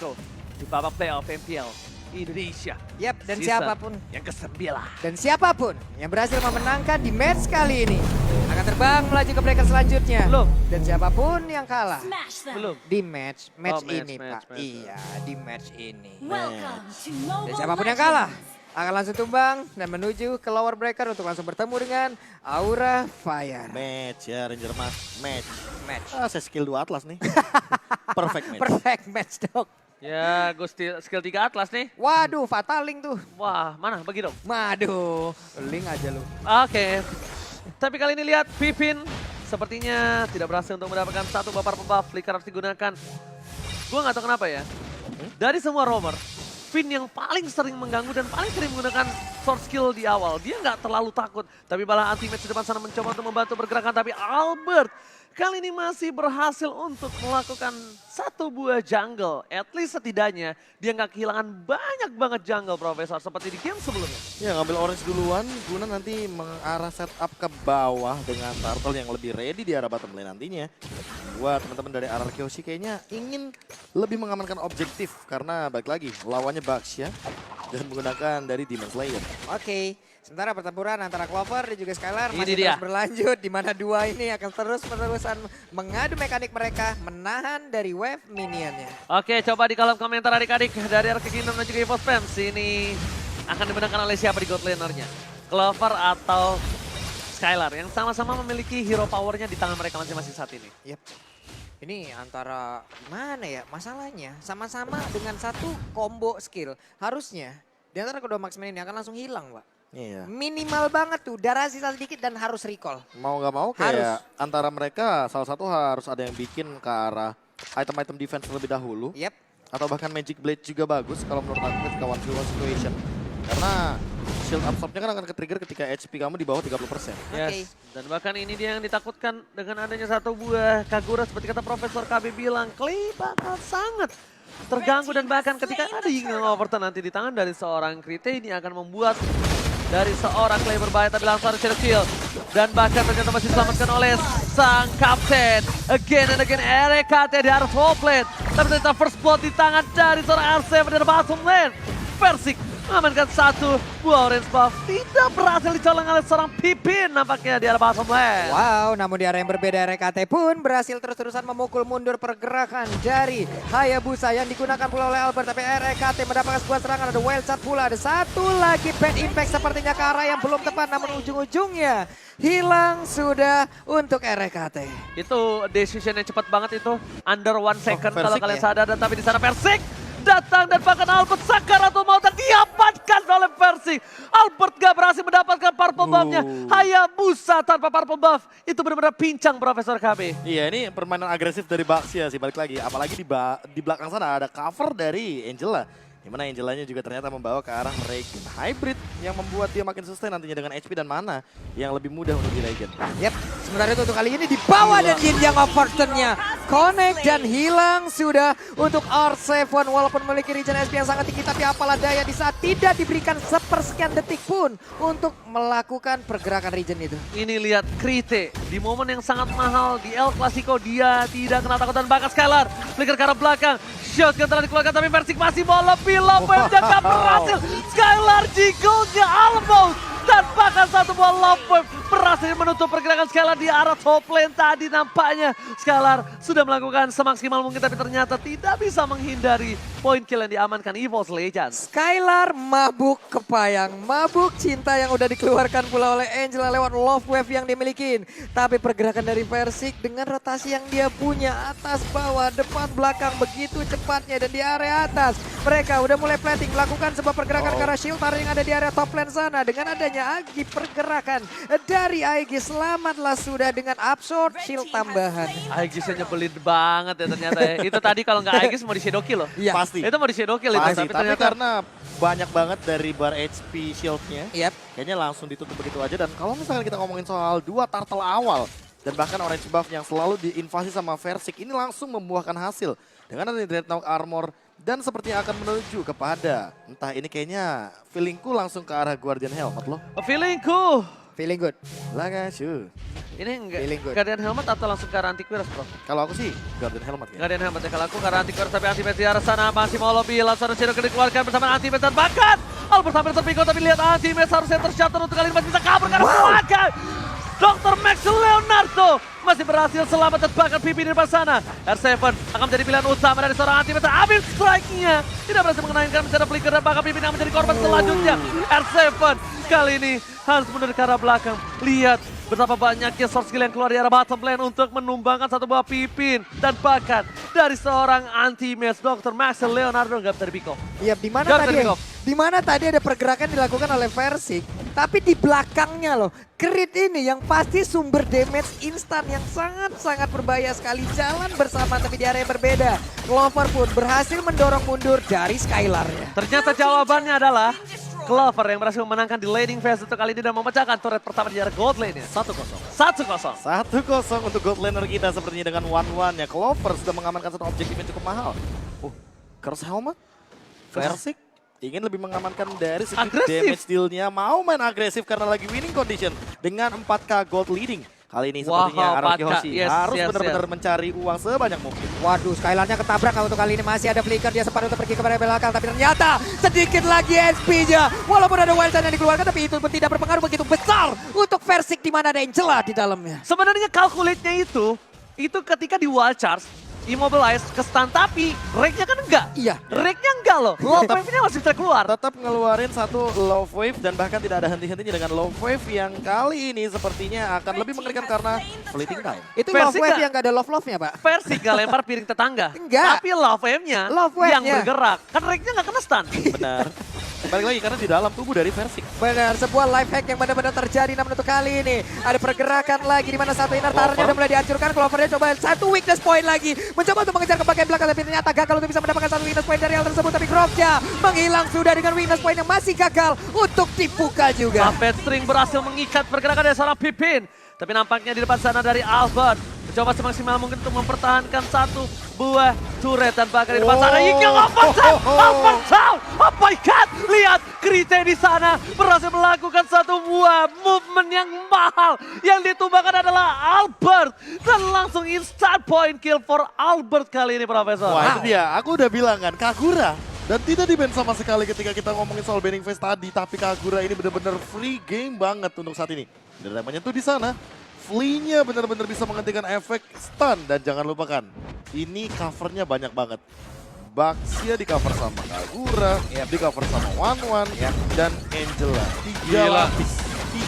Clasico di babak playoff MPL Indonesia. Yap, dan Season siapapun yang ke-9. dan siapapun yang berhasil memenangkan di match kali ini akan terbang melaju ke bracket selanjutnya. Belum. Dan siapapun yang kalah Belum. di match match, ini, match, Pak. match. Iya, di match ini. Welcome to Mobile Dan siapapun yang Legends. kalah akan langsung tumbang dan menuju ke lower breaker untuk langsung bertemu dengan Aura Fire. Match ya Ranger Mas, match. Match. Saya skill 2 Atlas nih. Perfect match. Perfect match, Dok. Ya, gue skill 3 Atlas nih. Waduh, Fataling tuh. Wah, mana? Bagi dong. Waduh, link aja lu. Oke. Tapi kali ini lihat Pipin sepertinya tidak berhasil untuk mendapatkan satu bumper buff. Flicker harus digunakan. Gue nggak tahu kenapa ya. Dari semua roamer, Finn yang paling sering mengganggu dan paling sering menggunakan sword skill di awal. Dia nggak terlalu takut. Tapi malah ultimate di depan sana mencoba untuk membantu pergerakan. Tapi Albert kali ini masih berhasil untuk melakukan satu buah jungle. At least setidaknya dia nggak kehilangan banyak banget jungle, Profesor. Seperti di game sebelumnya. Ya ngambil orange duluan, guna nanti mengarah setup ke bawah dengan turtle yang lebih ready di arah bottom lane nantinya. Buat teman-teman dari RRQ sih kayaknya ingin lebih mengamankan objektif karena balik lagi lawannya Bucks ya. Dan menggunakan dari Demon Slayer. Oke, sementara pertempuran antara Clover dan juga Skylar Ini masih dia. terus berlanjut, di mana dua ini akan terus-menerusan mengadu mekanik mereka, menahan dari wave minionnya. Oke, coba di kolom komentar adik-adik dari RK Kingdom dan juga EVOS Fans. Ini akan dimenangkan oleh siapa di God Laner-nya? Clover atau Skylar yang sama-sama memiliki hero powernya di tangan mereka masing-masing saat ini. Yep. Ini antara gimana ya masalahnya, sama-sama dengan satu combo skill. Harusnya di antara kedua marksman ini akan langsung hilang, Pak. Iya. Minimal banget tuh, darah sisa sedikit dan harus recall. Mau nggak mau kayak antara mereka salah satu harus ada yang bikin ke arah item-item defense terlebih dahulu. Yep. Atau bahkan Magic Blade juga bagus kalau menurut aku ketika 1v1 situation. Karena shield absorbnya kan akan ke-trigger ketika HP kamu di bawah 30%. Oke. Dan bahkan ini dia yang ditakutkan dengan adanya satu buah Kagura seperti kata Profesor KB bilang. Clay bakal sangat terganggu dan bahkan ketika ada Ying yang overturn nanti di tangan dari seorang Krite ini akan membuat dari seorang Clay berbahaya tapi langsung ada shadow kill. Dan bahkan ternyata masih diselamatkan oleh sang kapten. Again and again RKT di arah top lane. Tapi ternyata first blood di tangan dari seorang R7 dari bottom lane. Persik mengamankan satu buah orange buff. Tidak berhasil dicolong oleh seorang Pipin nampaknya di arah bottom lane. Wow, namun di arah yang berbeda RKT pun berhasil terus-terusan memukul mundur pergerakan dari Hayabusa yang digunakan pula oleh Albert. Tapi RKT mendapatkan sebuah serangan, ada wild shot pula. Ada satu lagi bad impact sepertinya ke arah yang belum tepat. Namun ujung-ujungnya hilang sudah untuk RKT. Itu decision yang cepat banget itu. Under 1 second kalau Persik kalian ya? sadar. Tapi di sana Persik datang dan bahkan Albert Sakaratul Maut dan diamankan oleh Persik. Albert gak berhasil mendapatkan purple buff-nya. Hayabusa tanpa purple buff. Itu benar-benar pincang Profesor KB. Iya ini permainan agresif dari Bucks ya sih balik lagi. Apalagi di belakang sana ada cover dari Angela. Dimana Angelanya juga ternyata membawa ke arah Regen Hybrid yang membuat dia makin sustain nantinya dengan HP dan mana yang lebih mudah untuk di Regen. Yep, sementara itu untuk kali ini di bawah dan Yin yang overturn-nya connect dan hilang sudah untuk R7 walaupun memiliki regen SP yang sangat tinggi tapi apalah daya di saat tidak diberikan sepersekian detik pun untuk melakukan pergerakan regen itu. Ini lihat Krite di momen yang sangat mahal di El Clasico dia tidak kena takut dan bahkan Skylar flicker ke arah belakang. Shotgun telah dikeluarkan tapi Persik masih mau lebih love dan gak berhasil. Skylar jiggle-nya almost dan bahkan satu buah love wave berhasil menutup pergerakan Skylar di arah top lane tadi nampaknya. Skylar sudah melakukan semaksimal mungkin tapi ternyata tidak bisa menghindari poin kill yang diamankan EVOS Legends. Skylar mabuk kepayang, mabuk cinta yang udah dikeluarkan pula oleh Angela lewat love wave yang dimiliki. Tapi pergerakan dari Persik dengan rotasi yang dia punya atas bawah depan belakang begitu cepatnya dan di area atas mereka udah mulai plating melakukan sebuah pergerakan ke arah shield yang ada di area top lane sana dengan adanya Agi pergerakan dari Aegis selamatlah sudah dengan absorb shield tambahan. Aegis nyebelin banget ya ternyata ya. Itu tadi kalau nggak Aegis mau di shadow kill loh. Iya. Pasti. Itu mau di shadow kill itu Pasti. tapi Tapi ternyata karena banyak banget dari bar HP shieldnya. Yep. Kayaknya langsung ditutup begitu aja. Dan kalau misalkan kita ngomongin soal dua turtle awal. Dan bahkan orange buff yang selalu diinvasi sama Persik. Ini langsung membuahkan hasil. Dengan ada Dreadnought Armor. Dan sepertinya akan menuju kepada. Entah ini kayaknya feelingku langsung ke arah Guardian Helmet loh. feelingku. Feeling good. Lagashu. Ini enggak Feeling good. Guardian Helmet atau langsung ke arah anti-Quiras, bro? Kalau aku sih Guardian Helmet ya. Guardian Helmet ya, kalau aku ke arah anti-Quiras tapi anti-Match di arah sana masih mau lobby. Langsung Shadow dikeluarkan bersama anti-Match dan bahkan Albert hampir terpikul tapi lihat anti-Match harusnya tershatter untuk kali ini masih bisa kabur karena bahkan Dr. Max Leonardo masih berhasil selamat dan bahkan pipi di depan sana. R7 akan menjadi pilihan utama dari seorang anti-Match. Ambil strike-nya. Tidak berhasil mengenaikan mencari flicker dan bahkan pipi yang menjadi korban selanjutnya. R7 kali ini harus mundur ke arah belakang. Lihat betapa banyaknya source skill yang keluar di arah bottom lane untuk menumbangkan satu buah pipin. Dan bahkan dari seorang anti-Match Dr. Max Leonardo nggak bisa dipikul. Iya, di mana tadi ada pergerakan dilakukan oleh Versik, tapi di belakangnya loh, Crit ini yang pasti sumber damage instan yang sangat-sangat berbahaya sekali jalan bersama tapi di area yang berbeda. Clover pun berhasil mendorong mundur dari Skylar-nya. Ternyata jawabannya adalah Clover yang berhasil memenangkan di laning phase untuk kali ini dan memecahkan turret pertama di arah gold lane-nya. 1-0. 1-0 untuk gold laner kita sepertinya dengan 1-1 ya. Clover sudah mengamankan satu objektif yang cukup mahal. Curse Helmet, Versik ingin lebih mengamankan dari segi damage deal-nya. Mau main agresif karena lagi winning condition dengan 4k gold leading. Kali ini sepertinya RRQ Hoshi harus benar-benar mencari uang sebanyak mungkin. Waduh, Skylar-nya ketabrak kalau untuk kali ini masih ada flicker. Dia sempat untuk pergi ke belakang, tapi ternyata sedikit lagi SP-nya. Walaupun ada wild yang dikeluarkan, tapi itu pun tidak berpengaruh begitu besar untuk Versik di mana ada Angela di dalamnya. Sebenarnya calculate-nya itu ketika di wall charge, immobilize ke stun, tapi rake-nya kan enggak. Iya. Rake-nya enggak loh. Love wave-nya masih bisa keluar. Tetap ngeluarin satu love wave dan bahkan tidak ada henti-hentinya dengan love wave yang kali ini sepertinya akan lebih mengerikan karena fleeting time. Itu Versik love wave nggak? yang gak ada love-love-nya, Pak. Versi gak lempar piring tetangga. Enggak. Tapi love wave-nya Love wave-nya. yang bergerak. Kan rake-nya gak kena stun. Benar. Balik lagi karena di dalam tubuh dari Versik. Benar, sebuah life hack yang benar-benar terjadi namun untuk kali ini. Ada pergerakan lagi di mana satu inner turret-nya udah mulai dihancurkan. Clover-nya coba satu weakness point lagi. Mencoba untuk mengejar ke bagian belakang tapi ternyata gagal untuk bisa mendapatkan satu weakness point dari hal tersebut. Tapi Grok-nya menghilang sudah dengan weakness point yang masih gagal untuk dibuka juga. Puppet String berhasil mengikat pergerakan dari seorang Pipin. Tapi nampaknya di depan sana dari Albert. Mencoba semaksimal mungkin untuk mempertahankan satu buah turret. Dan bahkan di depan sana Yingkyung open down! Oh my god! Lihat Krite di sana berhasil melakukan satu buah movement yang mahal. Yang ditumbangkan adalah Albert. Dan langsung instant point kill for Albert kali ini, Profesor. Wah itu dia, aku udah bilang kan, Kagura. Dan tidak di-ban sama sekali ketika kita ngomongin soal banning phase tadi. Tapi Kagura ini benar-benar free game banget untuk saat ini. Dan namanya tuh di sana. Flea-nya benar-benar bisa menghentikan efek stun. Dan jangan lupakan, ini covernya banyak banget. Baxia di cover sama Kagura, di cover sama Wanwan, dan Angela. Tiga lapis.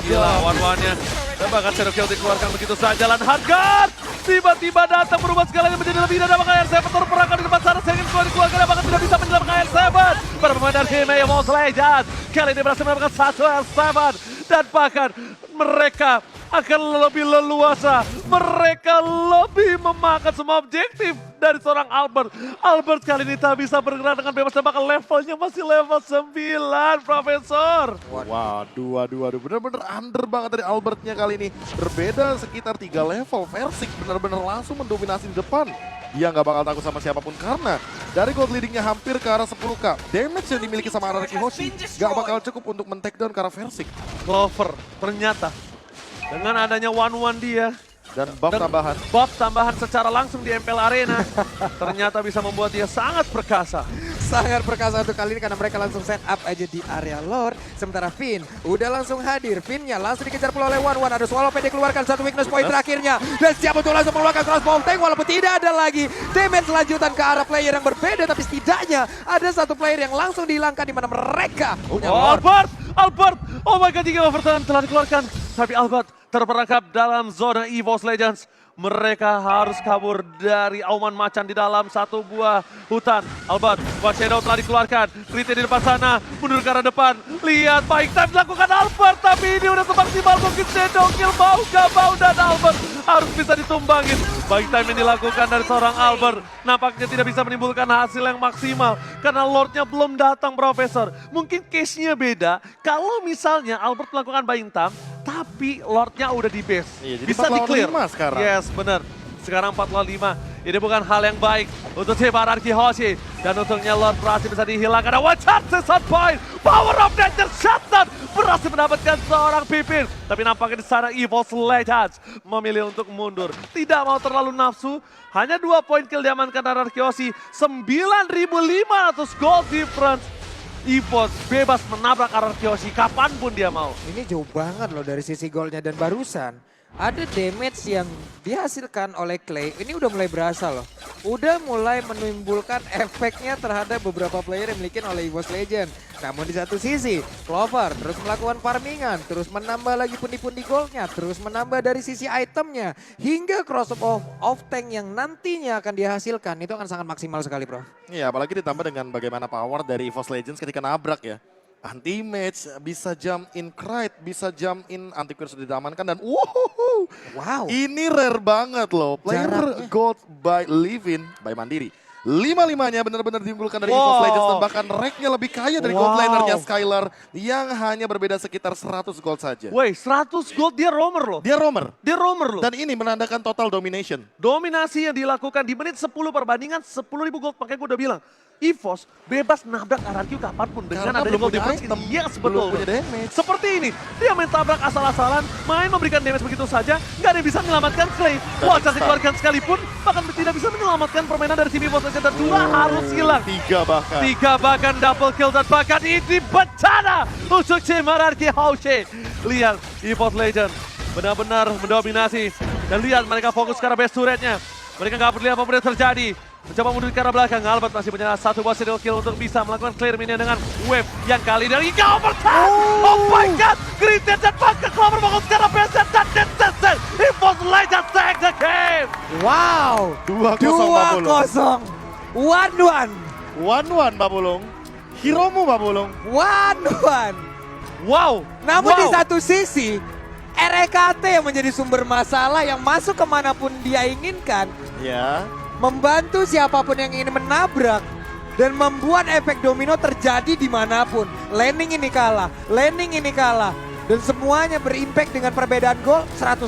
Lawan-lawannya. Dan bahkan Shadow dikeluarkan begitu saja. Dan Hardguard tiba-tiba datang berubah segalanya menjadi lebih dan apakah R7 terperangkap di depan sana. Sehingga dikeluarkan apakah tidak bisa menyelamatkan R7. Para pemain dari tim Evo Legends kali ini berhasil mendapatkan satu R7. Dan bahkan mereka akan lebih leluasa. Mereka lebih memakan semua objektif dari seorang Albert. Albert kali ini tak bisa bergerak dengan bebas dan bahkan levelnya masih level 9, Profesor. Waduh. Bener-bener under banget dari Albertnya kali ini. Berbeda sekitar 3 level. Versik bener-bener langsung mendominasi di depan. Dia nggak bakal takut sama siapapun karena dari gold leadingnya hampir ke arah 10k. Damage yang dimiliki sama RRQ Hoshi nggak bakal cukup untuk men-takedown ke arah Versik. Clover ternyata dengan adanya 1-1 dia Dan buff tambahan. Buff tambahan secara langsung di MPL Arena ternyata bisa membuat dia sangat perkasa. Sangat perkasa untuk kali ini karena mereka langsung set up aja di area lore. Sementara Finn udah langsung hadir. Finn-nya langsung dikejar pula oleh Wanwan. Ada Swallow PD keluarkan satu weakness point terakhirnya. Dan siap untuk langsung mengeluarkan crossbow tank walaupun tidak ada lagi damage lanjutan ke arah player yang berbeda. Tapi setidaknya ada satu player yang langsung dihilangkan di mana mereka punya lore. Albert! Oh my god, 3 overtime telah dikeluarkan. Tapi Albert terperangkap dalam zona EVOS Legends. Mereka harus kabur dari auman macan di dalam satu buah hutan. Albert, buah shadow telah dikeluarkan. Krite di depan sana, mundur ke arah depan. Lihat, baik time dilakukan Albert. Tapi ini udah semaksimal mungkin shadow kill. Mau gak mau dan Albert harus bisa ditumbangin. Baik time yang dilakukan dari seorang Albert. Nampaknya tidak bisa menimbulkan hasil yang maksimal. Karena Lordnya belum datang, Profesor. Mungkin case-nya beda. Kalau misalnya Albert melakukan buying time, tapi Lordnya udah di base. Iya, jadi Bisa 4 lawan di-clear. 5 sekarang. Yes, benar. Sekarang 4 lawan 5. Ini bukan hal yang baik untuk tim RRQ Hoshi. Dan untungnya Lord berhasil bisa dihilangkan. One shot, season point. Power of Nature shutdown. Berhasil mendapatkan seorang pipin. Tapi nampaknya di sana Evil Legends memilih untuk mundur. Tidak mau terlalu nafsu. Hanya 2 poin kill diamankan RRQ Hoshi. 9.500 gold difference. EVOS bebas menabrak RRQ Hoshi kapanpun dia mau. Ini jauh banget loh dari sisi golnya dan barusan ada damage yang dihasilkan oleh Clay. Ini udah mulai berasa loh. Udah mulai menimbulkan efeknya terhadap beberapa player yang dimiliki oleh EVOS Legend. Namun di satu sisi, Clover terus melakukan farmingan, terus menambah lagi pundi-pundi goldnya, terus menambah dari sisi itemnya. Hingga cross off tank yang nantinya akan dihasilkan, itu akan sangat maksimal sekali, Bro. Iya, apalagi ditambah dengan bagaimana power dari EVOS Legends ketika nabrak ya. Anti-match, bisa jump in Krait, bisa jump in anti-queer sudah diamankan dan Wow. ini rare banget loh. Player Jaraknya. gold by Livin, by Mandiri. 5-5-nya benar-benar diunggulkan dari EVOS Legends dan bahkan ranknya lebih kaya dari gold lanernya Skylar yang hanya berbeda sekitar 100 gold saja. Woi, 100 gold dia roamer loh. Dia roamer. Dia roamer loh. Dan ini menandakan total domination. Dominasi yang dilakukan di menit 10 perbandingan 10.000 gold. Makanya gue udah bilang, EVOS bebas nabrak RRQ kapanpun dengan Karena adanya belum gold punya difference item, ini. Yes, belum betul. punya damage. Seperti ini, dia main tabrak asal-asalan, main memberikan damage begitu saja, nggak ada yang bisa menyelamatkan Clay. Wajah dikeluarkan sekalipun, bahkan tidak bisa menyelamatkan permainan dari tim EVOS Legends. Dan 2 harus hilang. 3 bahkan. 3 bahkan double kill dan bahkan ini bencana untuk tim RRQ Hoshi. Lihat EVOS Legends benar-benar mendominasi. Dan lihat mereka fokus ke arah base turretnya. Mereka nggak peduli apapun yang terjadi. Mencoba mundur ke arah belakang. Albert masih punya 1 buah single kill untuk bisa melakukan clear minion dengan wave yang kali ini hingga overtime. Oh my god, Greeted dan bahkan Clover fokus ke arah base dan Densen. EVOS Legends take the game. Wow. 2-0 2-0. 1-1. 1-1 Babulung. Hiromu Babulung. 1-1. Wow. Namun di wow. satu sisi, REKT yang menjadi sumber masalah yang masuk kemanapun dia inginkan. Ya. Membantu siapapun yang ingin menabrak. Dan membuat efek domino terjadi dimanapun. Landing ini kalah, landing ini kalah. Dan semuanya berimpact dengan perbedaan gol 100%.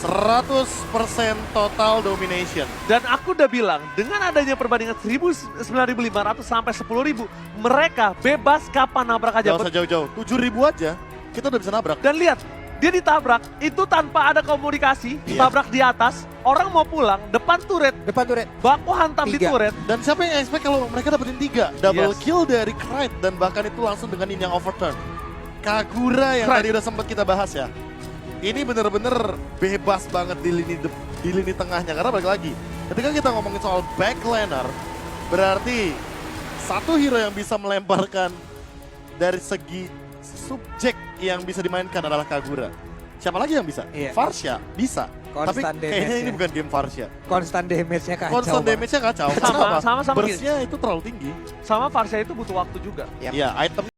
100% total domination. Dan aku udah bilang, dengan adanya perbandingan 9.500 sampai 10.000, mereka bebas kapan nabrak aja. Gak usah jauh-jauh, 7.000 aja kita udah bisa nabrak. Dan lihat, dia ditabrak, itu tanpa ada komunikasi, ditabrak di atas, orang mau pulang, depan turret, Depan turret. baku hantam di 3. turret. Dan siapa yang expect kalau mereka dapetin 3? Double Yes. kill dari Krait dan bahkan itu langsung dengan ini yang overturn. Kagura yang Krait. tadi udah sempat kita bahas ya. Ini bener-bener bebas banget di lini tengahnya. Karena balik lagi, ketika kita ngomongin soal backlaner, berarti satu hero yang bisa melemparkan dari segi subjek yang bisa dimainkan adalah Kagura. Siapa lagi yang bisa? Iya. Farsha bisa. Tapi Konstan kayaknya ini damage-nya. bukan game Farsha. Konstan damage-nya kacau. Konstan banget. damage-nya kacau. Sama- Kenapa? sama gini. Burst-nya itu terlalu tinggi. Sama Farsha itu butuh waktu juga. Ya, item